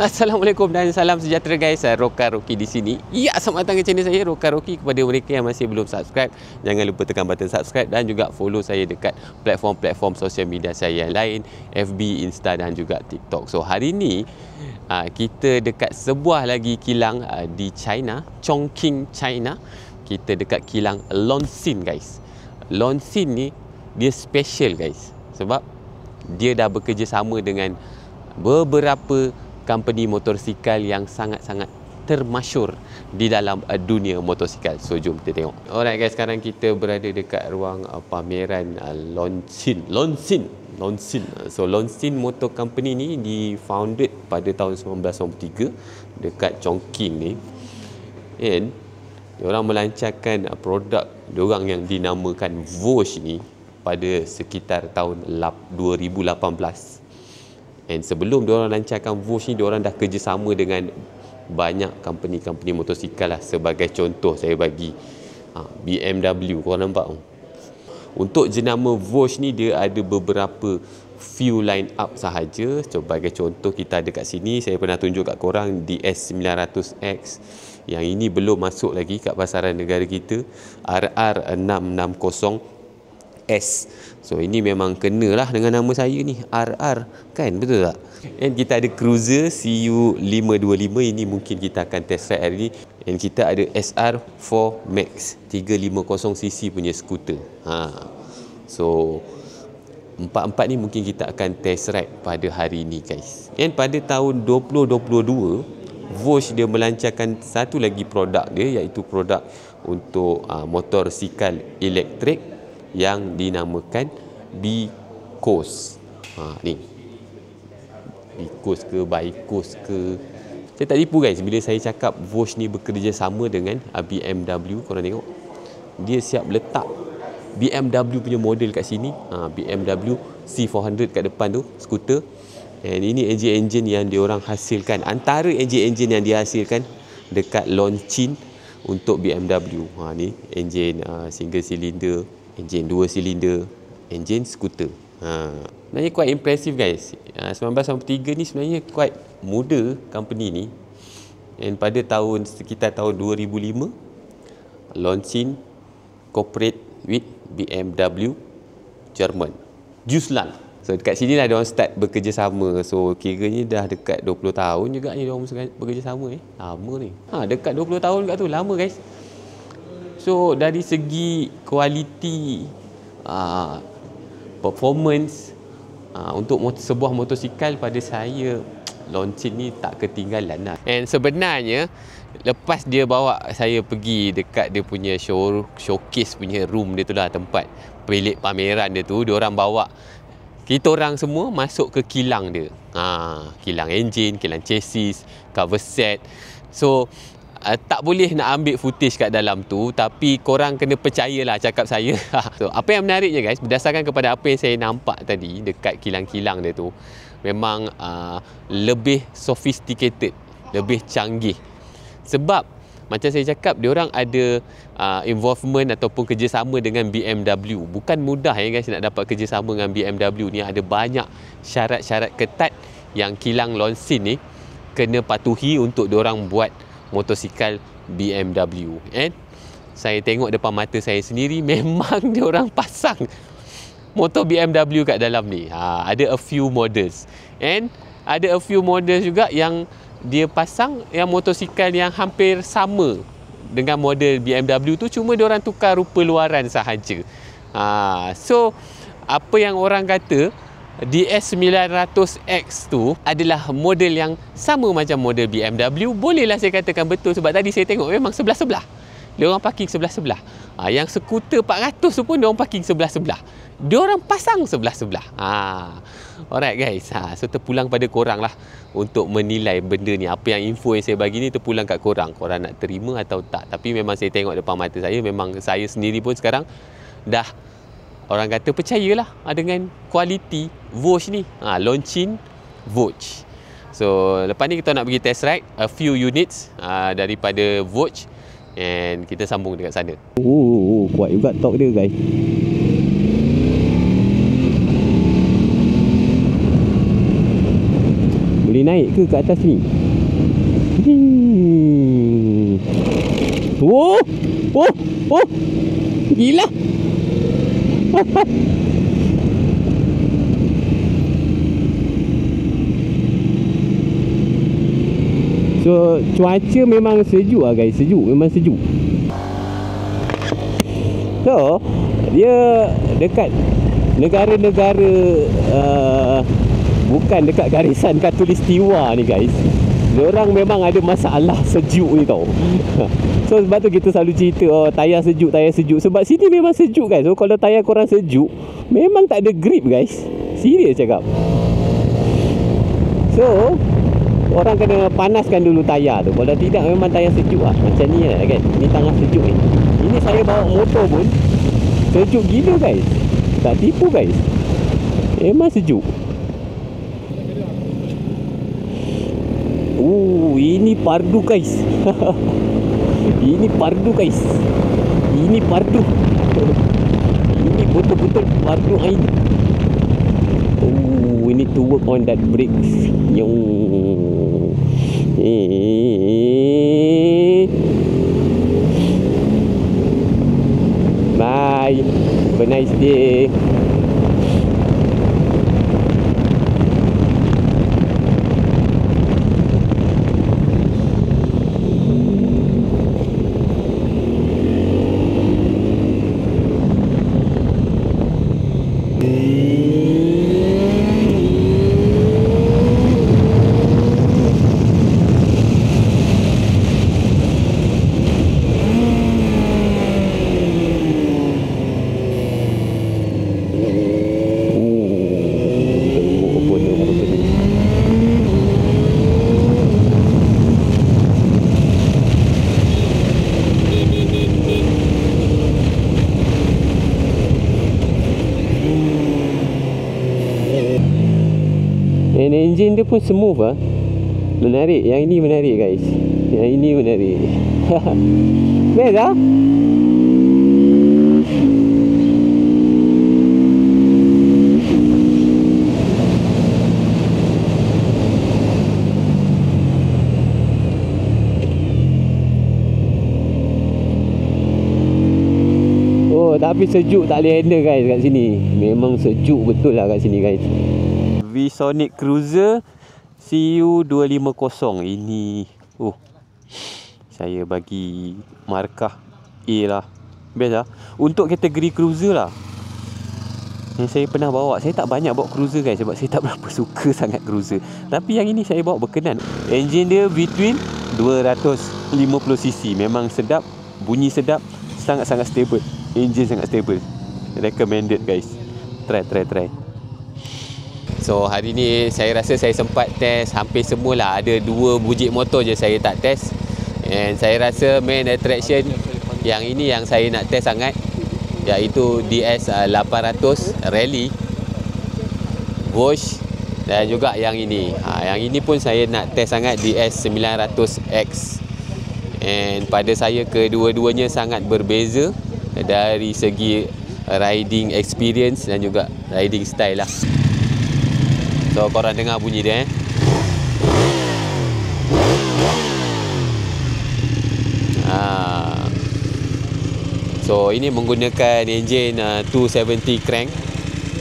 Assalamualaikum dan salam sejahtera guys. Roka Roki di sini. Ya, selamat datang ke channel saya Roka Roki. Kepada mereka yang masih belum subscribe, jangan lupa tekan button subscribe dan juga follow saya dekat platform-platform sosial media saya yang lain, FB, Insta dan juga TikTok. So hari ini kita dekat sebuah lagi kilang di China, Chongqing, China. Kita dekat kilang Lonsin guys. Lonsin ni dia special guys sebab dia dah bekerjasama dengan beberapa company motosikal yang sangat-sangat termasyur di dalam dunia motosikal. So jom kita tengok. Alright guys, sekarang kita berada dekat ruang pameran Lonsin. So Lonsin Motor Company ni di-founded pada tahun 1993 dekat Chongqing ni. And diorang melancarkan produk diorang yang dinamakan Vosh ni pada sekitar tahun 2018. And sebelum diorang lancarkan Vosh ni, diorang dah kerjasama dengan banyak company-company motosikal lah. Sebagai contoh saya bagi BMW, korang nampak? Untuk jenama Vosh ni dia ada beberapa few line up sahaja. Sebagai contoh kita ada kat sini, saya pernah tunjuk kat korang DS900X. Yang ini belum masuk lagi kat pasaran negara kita. RR660S. So ini memang kenalah dengan nama saya ni, RR kan, betul tak? And kita ada Cruiser CU525, ini mungkin kita akan test ride hari ni. And kita ada SR4 Max 350cc punya skuter. So empat-empat ni mungkin kita akan test ride pada hari ni guys. And pada tahun 2022 Vosh dia melancarkan satu lagi produk dia, iaitu produk untuk motosikal elektrik yang dinamakan B-Coast. Ni B-Coast ke Bicos ke, saya tak tipu guys bila saya cakap Vosh ni bekerjasama dengan BMW. Korang tengok, dia siap letak BMW punya model kat sini, BMW C400 kat depan tu, skuter. And ini enjin-enjin yang diorang hasilkan, antara enjin-enjin yang dihasilkan dekat Lonsin untuk BMW. Ni enjin single cylinder, enjin 2 silinder, enjin skuter. Sebenarnya quite impressive guys. 1993 ni sebenarnya quite muda company ni. And pada sekitar tahun 2005 Lonsin cooperate with BMW Jerman, Deutschland. So dekat sini lah diorang start bekerjasama. So kiranya dah dekat 20 tahun juga ni diorang bekerjasama. Lama ni. Dekat 20 tahun kat tu, lama guys. So dari segi kualiti, performance, untuk sebuah motosikal, pada saya Lonsin ni tak ketinggalan lah. And sebenarnya lepas dia bawa saya pergi dekat dia punya showcase punya room dia tu lah, tempat pelik pameran dia tu, diorang bawa kita orang semua masuk ke kilang dia. Kilang enjin, kilang chassis, cover set. So tak boleh nak ambil footage kat dalam tu, tapi korang kena percayalah cakap saya. So apa yang menariknya guys, berdasarkan kepada apa yang saya nampak tadi dekat kilang-kilang dia tu, memang lebih sophisticated, lebih canggih. Sebab macam saya cakap, diorang ada involvement ataupun kerjasama dengan BMW. Bukan mudah ya guys nak dapat kerjasama dengan BMW ni. Ada banyak syarat-syarat ketat yang kilang Lonsin ni kena patuhi untuk diorang buat motosikal BMW. And saya tengok depan mata saya sendiri, memang diorang pasang motor BMW kat dalam ni. Ada a few models. And ada a few models juga yang dia pasang yang motosikal yang hampir sama dengan model BMW tu, cuma diorang tukar rupa luaran sahaja. So apa yang orang kata DS900X tu adalah model yang sama macam model BMW, bolehlah saya katakan betul. Sebab tadi saya tengok memang sebelah-sebelah, diorang parking sebelah-sebelah. Yang skuter 400 tu pun diorang parking sebelah-sebelah, diorang pasang sebelah-sebelah. Alright guys, so terpulang pada korang lah untuk menilai benda ni. Apa yang info yang saya bagi ni terpulang kat korang, korang nak terima atau tak. Tapi memang saya tengok depan mata saya, memang saya sendiri pun sekarang dah, orang kata, percayalah dengan kualiti Vosh ni, Lonsin Vosh. So lepas ni kita nak pergi test ride a few units daripada Vosh, and kita sambung dekat sana. Kuat juga torque dia guys. Boleh naik ke atas ni? Oh, oh, oh, gila. So cuaca memang sejuk lah guys, sejuk, memang sejuk. So dia dekat negara-negara bukan dekat garisan khatulistiwa ni guys, diorang memang ada masalah sejuk ni tau. So sebab tu kita selalu cerita, oh tayar sejuk, sebab sini memang sejuk guys. So kalau tayar korang sejuk, memang tak ada grip guys, serius cakap. So orang kena panaskan dulu tayar tu. Kalau tidak memang tayar sejuk lah. Macam ni lah kan. Ni tengah sejuk ni. Ini saya bawa motor pun sejuk gila guys. Tak tipu guys. Memang sejuk. Ini pardu guys. Ini pardu guys. Ini pardu. Ini betul-betul pardu air. We need to work on that brakes. Bye. Have a nice day. And engine dia pun smooth lah. Menarik. Yang ini menarik guys. Yang ini menarik. Best lah. Oh tapi sejuk tak boleh handle guys kat sini. Memang sejuk betul lah kat sini guys. VSonic Cruiser CU250. Ini saya bagi markah A lah. Best lah. Untuk kategori cruiser lah, yang saya pernah bawa, saya tak banyak bawa cruiser guys, sebab saya tak berapa suka sangat cruiser. Tapi yang ini saya bawa berkenan. Engine dia between 250cc. Memang sedap, bunyi sedap, sangat-sangat stable. Engine sangat stable. Recommended guys. Try. So hari ni saya rasa saya sempat test hampir semualah. Ada 2 bujik motor je saya tak test. And saya rasa main attraction yang ini yang saya nak test sangat, iaitu DS800 Rally Bosch, dan juga yang ini. Yang ini pun saya nak test sangat, DS900X. And pada saya kedua-duanya sangat berbeza dari segi riding experience dan juga riding style lah. So korang dengar bunyi dia So ini menggunakan enjin 270 crank.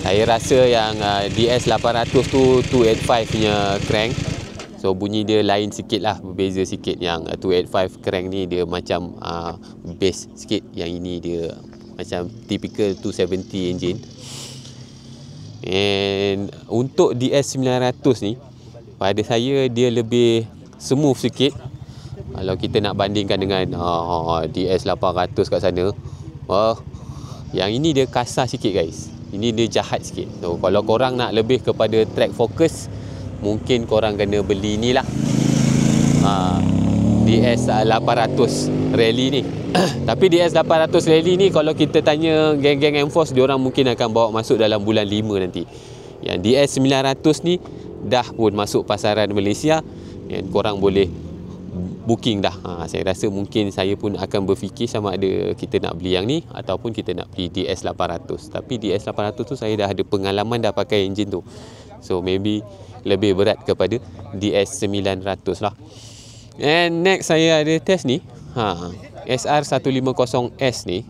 Saya rasa yang DS800 tu 285 punya crank. So bunyi dia lain sikit lah, berbeza sikit. Yang 285 crank ni dia macam bass sikit. Yang ini dia macam typical 270 engine. And untuk DS900 ni, pada saya dia lebih smooth sikit. Kalau kita nak bandingkan dengan DS800 kat sana, yang ini dia kasar sikit guys. Ini dia jahat sikit. So kalau korang nak lebih kepada track focus, mungkin korang kena beli ni lah, DS800 Rally ni. Tapi DS800 Rally ni, kalau kita tanya geng-geng Enforce, diorang mungkin akan bawa masuk dalam bulan 5 nanti. Yang DS900 ni dah pun masuk pasaran Malaysia, dan korang boleh booking dah. Saya rasa mungkin saya pun akan berfikir sama ada kita nak beli yang ni ataupun kita nak beli DS800. Tapi DS800 tu saya dah ada pengalaman dah pakai enjin tu. So maybe lebih berat kepada DS900 lah. And next saya ada test ni, SR150S ni,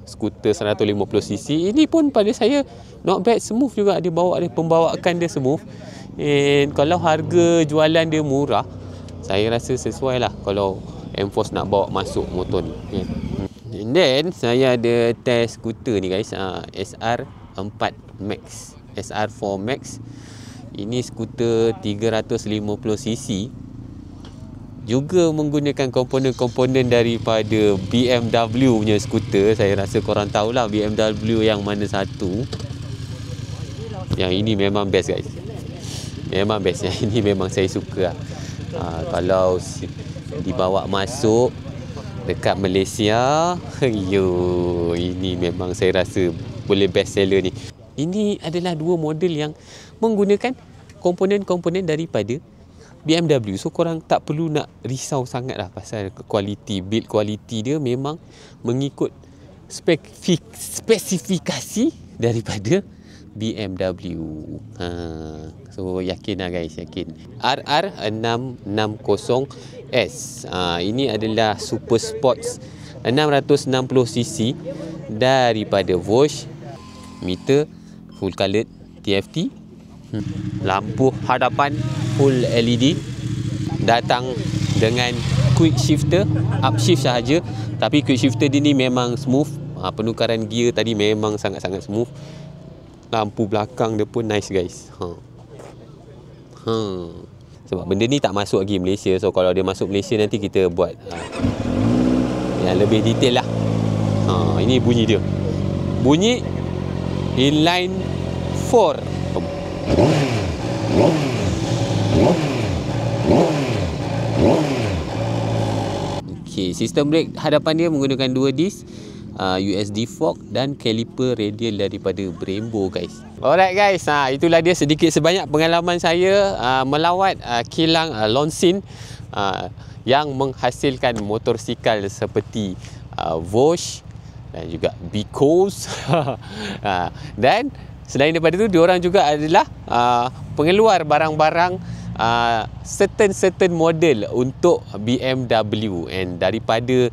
skuter 150cc. Ini pun pada saya not bad, smooth juga. Dia pembawaan dia smooth. And kalau harga jualan dia murah, saya rasa sesuai lah kalau Enforce nak bawa masuk motor ni. And then saya ada test skuter ni guys, SR4 Max, SR4 Max. Ini skuter 350cc, juga menggunakan komponen-komponen daripada BMW punya skuter. Saya rasa korang tahulah BMW yang mana satu. Yang ini memang best guys, memang best. Yang ini memang saya suka. Kalau dibawa masuk dekat Malaysia, ini memang saya rasa boleh best seller ni. Ini adalah dua model yang menggunakan komponen-komponen daripada BMW. So korang tak perlu nak risau sangat lah pasal kualiti, build quality dia memang mengikut spesifikasi daripada BMW. So yakin lah guys, yakin. RR660S. Ini adalah Super Sports 660cc daripada Bosch. Meter full colored TFT. Lampu hadapan full LED. Datang dengan quick shifter, upshift sahaja. Tapi quick shifter dia ni memang smooth. Penukaran gear tadi memang sangat-sangat smooth. Lampu belakang dia pun nice guys. Sebab benda ni tak masuk lagi Malaysia. So kalau dia masuk Malaysia nanti kita buat yang lebih detail lah. Ini bunyi dia. Bunyi inline 4. Okay, sistem brake hadapan dia menggunakan 2 disc, USD fork dan caliper radial daripada Brembo guys. Alright guys, itulah dia sedikit sebanyak pengalaman saya melawat kilang Lonsin yang menghasilkan motosikal seperti Bosch dan juga Bicos. Dan selain daripada itu, diorang juga adalah pengeluar barang-barang certain model untuk BMW. And daripada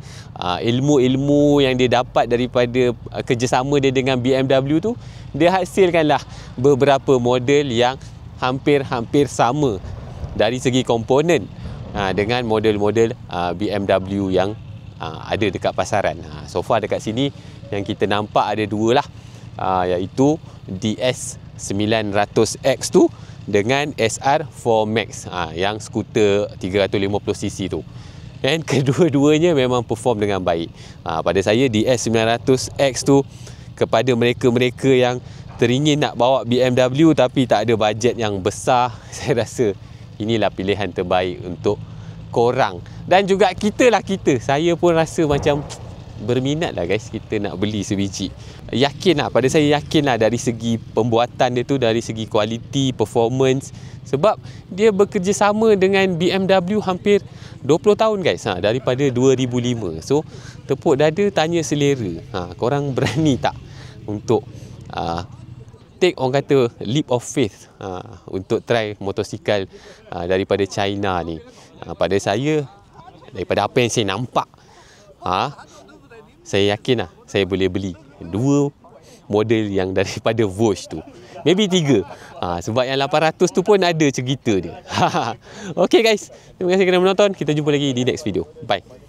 ilmu-ilmu yang dia dapat daripada kerjasama dia dengan BMW tu, dia hasilkanlah beberapa model yang hampir-hampir sama dari segi komponen dengan model-model BMW yang ada dekat pasaran. So far dekat sini yang kita nampak ada dua lah, iaitu DS900X tu dengan SR4 Max, yang skuter 350cc tu. Dan kedua-duanya memang perform dengan baik. Pada saya DS900X tu, kepada mereka-mereka yang teringin nak bawa BMW tapi tak ada bajet yang besar, saya rasa inilah pilihan terbaik untuk korang. Dan juga kita. Saya pun rasa macam berminat lah guys, kita nak beli sebiji. Pada saya yakin lah dari segi pembuatan dia tu, dari segi kualiti, performance. Sebab dia bekerjasama dengan BMW hampir 20 tahun guys, daripada 2005. So tepuk dada, tanya selera. Korang berani tak untuk take, orang kata, leap of faith untuk try motosikal daripada China ni? Pada saya, daripada apa yang saya nampak, saya yakin lah saya boleh beli dua model yang daripada Bosch tu. Maybe 3. Sebab yang 800 tu pun ada cerita dia. Okay guys, terima kasih kerana menonton. Kita jumpa lagi di next video. Bye.